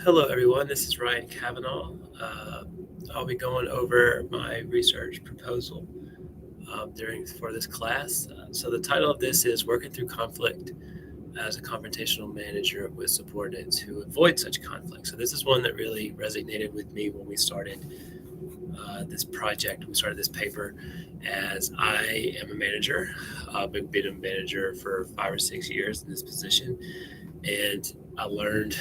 Hello, everyone. This is Ryan Kavanaugh. I'll be going over my research proposal during for this class. So the title of this is "Working Through Conflict as a Confrontational Manager with Subordinates Who Avoid Such Conflict." So this is one that really resonated with me when we started this project. We started this paper as I am a manager. I've been a manager for 5 or 6 years in this position, and I learned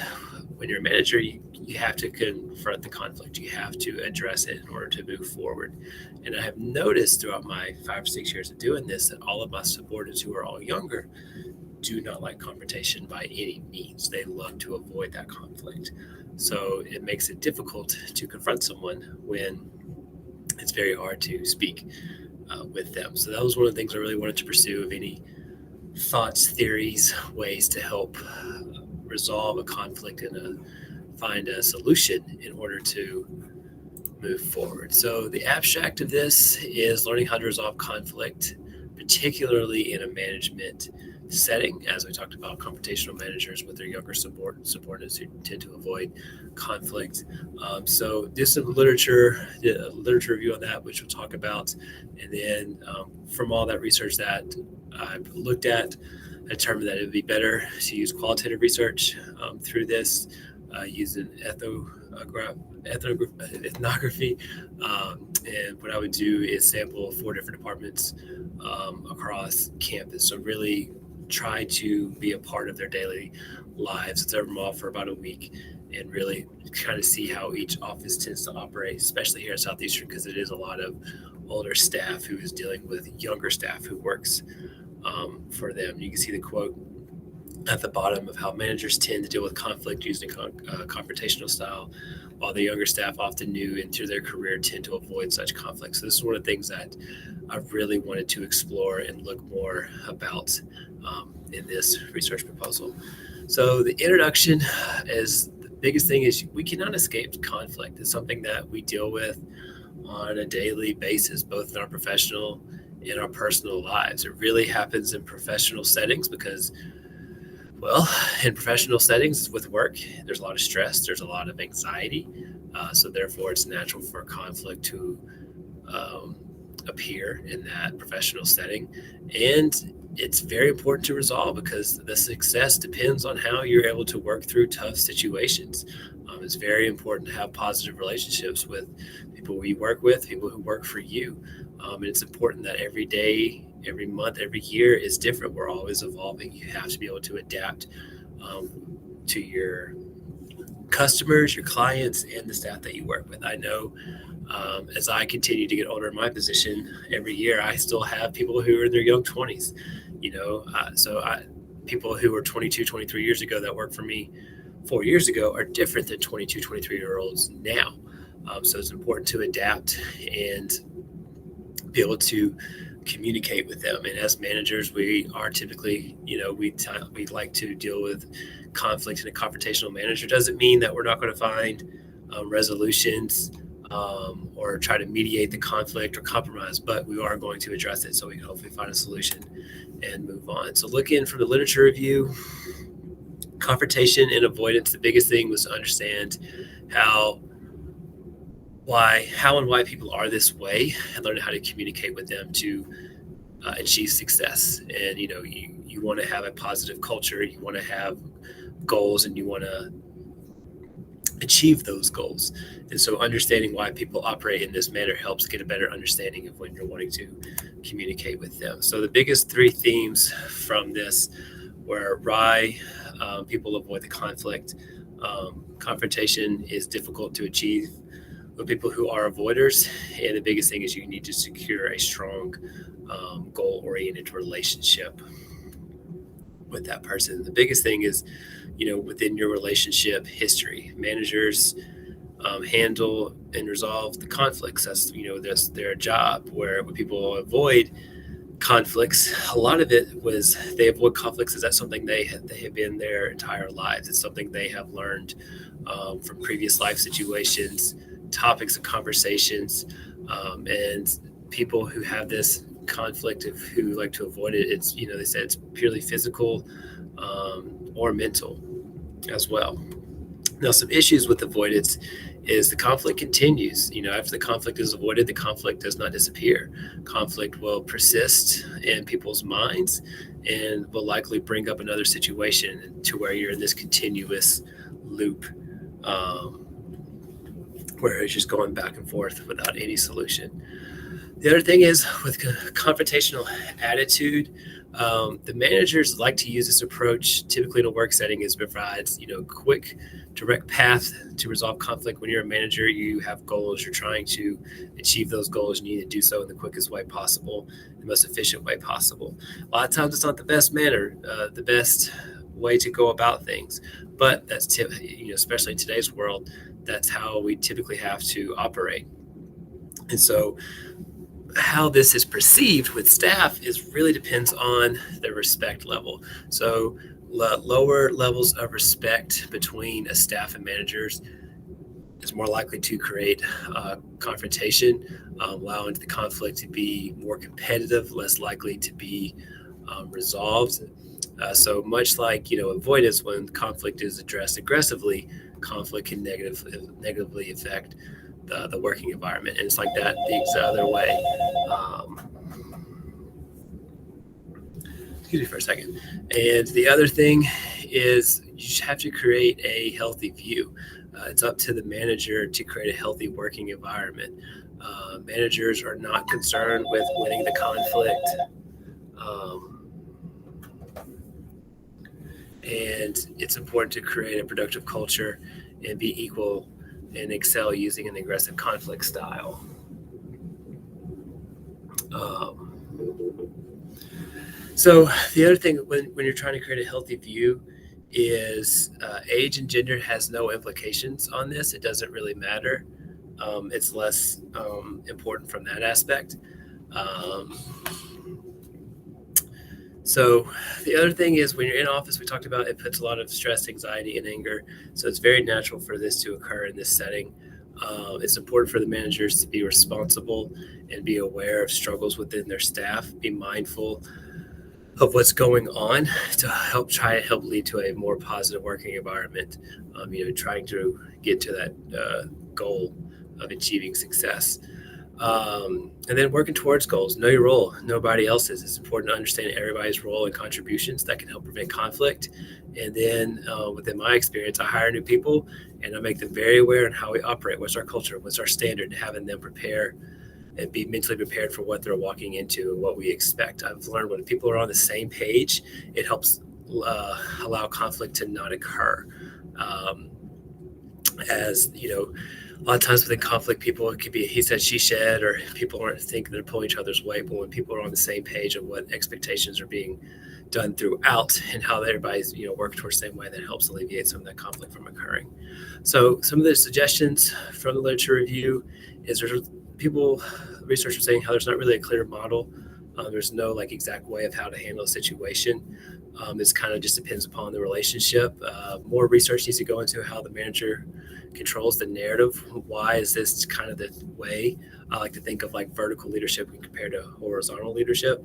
when you're a manager, you have to confront the conflict. You have to address it in order to move forward. And I have noticed throughout my 5 or 6 years of doing this that all of my subordinates who are all younger do not like confrontation by any means. They love to avoid that conflict. So it makes it difficult to confront someone when it's very hard to speak with them. So that was one of the things I really wanted to pursue. Of any thoughts, theories, ways to help resolve a conflict and find a solution in order to move forward. So the abstract of this is learning how to resolve conflict, particularly in a management setting. As we talked about, confrontational managers with their younger subordinates who tend to avoid conflict. So do some literature review on that, which we'll talk about. And then from all that research that I've looked at, I determined that it would be better to use qualitative research through this, using ethnography. And what I would do is sample 4 different departments across campus. So really try to be a part of their daily lives, observe them all for about a week, and really kind of see how each office tends to operate, especially here at Southeastern, because it is a lot of older staff who is dealing with younger staff who works for them. You can see the quote at the bottom of how managers tend to deal with conflict using a confrontational style, while the younger staff often new and through their career tend to avoid such conflict. So this is one of the things that I really wanted to explore and look more about in this research proposal. So the introduction is the biggest thing is we cannot escape conflict. It's something that we deal with on a daily basis, both in our professional and our personal lives. It really happens in professional settings because, well, in professional settings with work, there's a lot of stress, there's a lot of anxiety. So therefore, it's natural for conflict to appear in that professional setting. And it's very important to resolve because the success depends on how you're able to work through tough situations. It's very important to have positive relationships with people we work with, people who work for you. And it's important that every day, every month, every year is different. We're always evolving. You have to be able to adapt to your customers, your clients, and the staff that you work with. I know as I continue to get older in my position every year, I still have people who are in their young 20s, people who were 22, 23 years ago that worked for me 4 years ago are different than 22, 23-year-olds now. So it's important to adapt and be able to communicate with them. And as managers, we are typically, we like to deal with conflict in a confrontational manner. Doesn't mean that we're not going to find resolutions or try to mediate the conflict or compromise, but we are going to address it so we can hopefully find a solution and move on. So looking from the literature review, confrontation and avoidance, the biggest thing was to understand how and why people are this way and learn how to communicate with them to achieve success. And you want to have a positive culture, you want to have goals, and you want to achieve those goals. And so understanding why people operate in this manner helps get a better understanding of when you're wanting to communicate with them. So the biggest 3 themes from this were why people avoid the conflict. Confrontation is difficult to achieve with people who are avoiders. And the biggest thing is you need to secure a strong goal-oriented relationship with that person. The biggest thing is, within your relationship history, managers handle and resolve the conflicts. That's their job. Where when people avoid conflicts, a lot of it was they avoid conflicts. Is that something they have been their entire lives? It's something they have learned from previous life situations, topics of conversations, and people who have this conflict of who like to avoid it, it's, they say it's purely physical or mental as well. Now, some issues with avoidance is the conflict continues. After the conflict is avoided, the conflict does not disappear. Conflict will persist in people's minds and will likely bring up another situation to where you're in this continuous loop where it's just going back and forth without any solution. The other thing is with confrontational attitude, the managers like to use this approach typically in a work setting is provides, quick, direct path to resolve conflict. When you're a manager, you have goals, you're trying to achieve those goals, and you need to do so in the quickest way possible, the most efficient way possible. A lot of times it's not the best manner, the best way to go about things, but that's, especially in today's world, that's how we typically have to operate. And so how this is perceived with staff really depends on the respect level. So lower levels of respect between a staff and managers is more likely to create confrontation, allowing the conflict to be more competitive, less likely to be resolved. So much like, avoidance, when conflict is addressed aggressively, conflict can negatively affect the working environment. And it's like that the other way. Excuse me for a second. And the other thing is you have to create a healthy view. It's up to the manager to create a healthy working environment. Managers are not concerned with winning the conflict. And it's important to create a productive culture and be equal and excel using an aggressive conflict style. So the other thing when you're trying to create a healthy view is age and gender has no implications on this. It doesn't really matter. It's less important from that aspect. So the other thing is when you're in office, we talked about it puts a lot of stress, anxiety, and anger. So it's very natural for this to occur in this setting. It's important for the managers to be responsible and be aware of struggles within their staff, be mindful of what's going on to try to help lead to a more positive working environment, trying to get to that goal of achieving success. And then working towards goals. Know your role, nobody else's. It's important to understand everybody's role and contributions that can help prevent conflict. And then within my experience, I hire new people and I make them very aware on how we operate. What's our culture? What's our standard? And having them prepare and be mentally prepared for what they're walking into and what we expect. I've learned when people are on the same page, it helps allow conflict to not occur. As you know, a lot of times within conflict, people, it could be a he said, she said, or people aren't thinking they're pulling each other's weight. But when people are on the same page of what expectations are being done throughout and how everybody's, working towards the same way, that helps alleviate some of that conflict from occurring. So some of the suggestions from the literature review is researchers saying how there's not really a clear model. There's no exact way of how to handle a situation. This kind of just depends upon the relationship. More research needs to go into how the manager controls the narrative. Why is this kind of the way? I like to think of vertical leadership compared to horizontal leadership.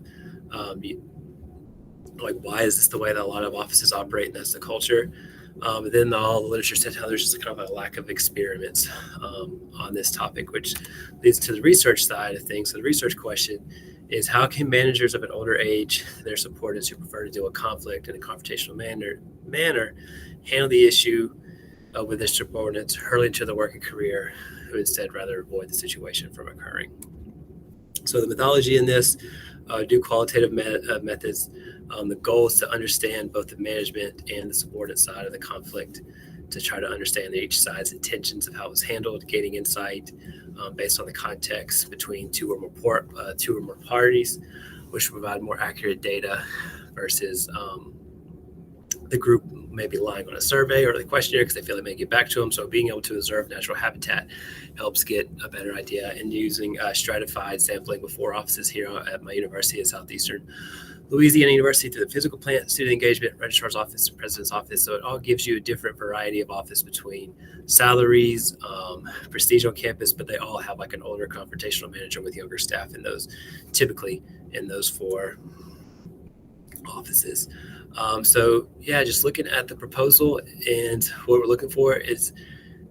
Why is this the way that a lot of offices operate, and that's the culture? But then all the literature said how there's just kind of a lack of experiments on this topic, which leads to the research side of things. So the research question is, how can managers of an older age, their subordinates who prefer to deal with conflict in a confrontational manner handle the issue with their subordinates early into the working career, who instead rather avoid the situation from occurring? So the methodology in this, do qualitative methods. The goal is to understand both the management and the subordinate side of the conflict, to try to understand each side's intentions of how it was handled, gaining insight based on the context between two or more parties, which will provide more accurate data versus the group may be relying on a survey or the questionnaire because they feel they may get back to them. So being able to observe natural habitat helps get a better idea. And using stratified sampling with 4 offices here at my university at Southeastern Louisiana University through the physical plant, student engagement, registrar's office, president's office. So it all gives you a different variety of office between salaries, prestige on campus, but they all have like an older confrontational manager with younger staff in those, typically in those 4 offices. So yeah, just looking at the proposal and what we're looking for is,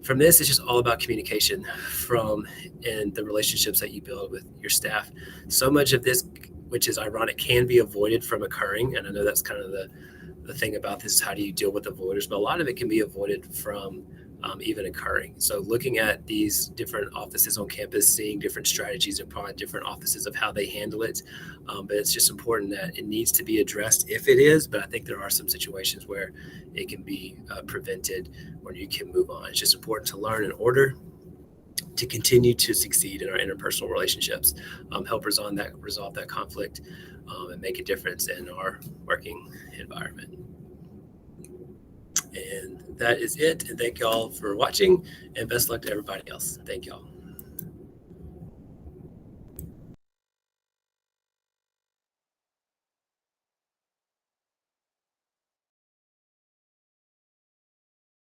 from this, it's just all about communication and the relationships that you build with your staff. So much of this, which is ironic, can be avoided from occurring. And I know that's kind of the thing about this is how do you deal with avoiders, but a lot of it can be avoided from even occurring. So looking at these different offices on campus, seeing different strategies upon different offices of how they handle it. But it's just important that it needs to be addressed if it is, but I think there are some situations where it can be prevented or you can move on. It's just important to learn in order to continue to succeed in our interpersonal relationships, help resolve that conflict, and make a difference in our working environment. And that is it. And thank y'all for watching, and best luck to everybody else. Thank y'all.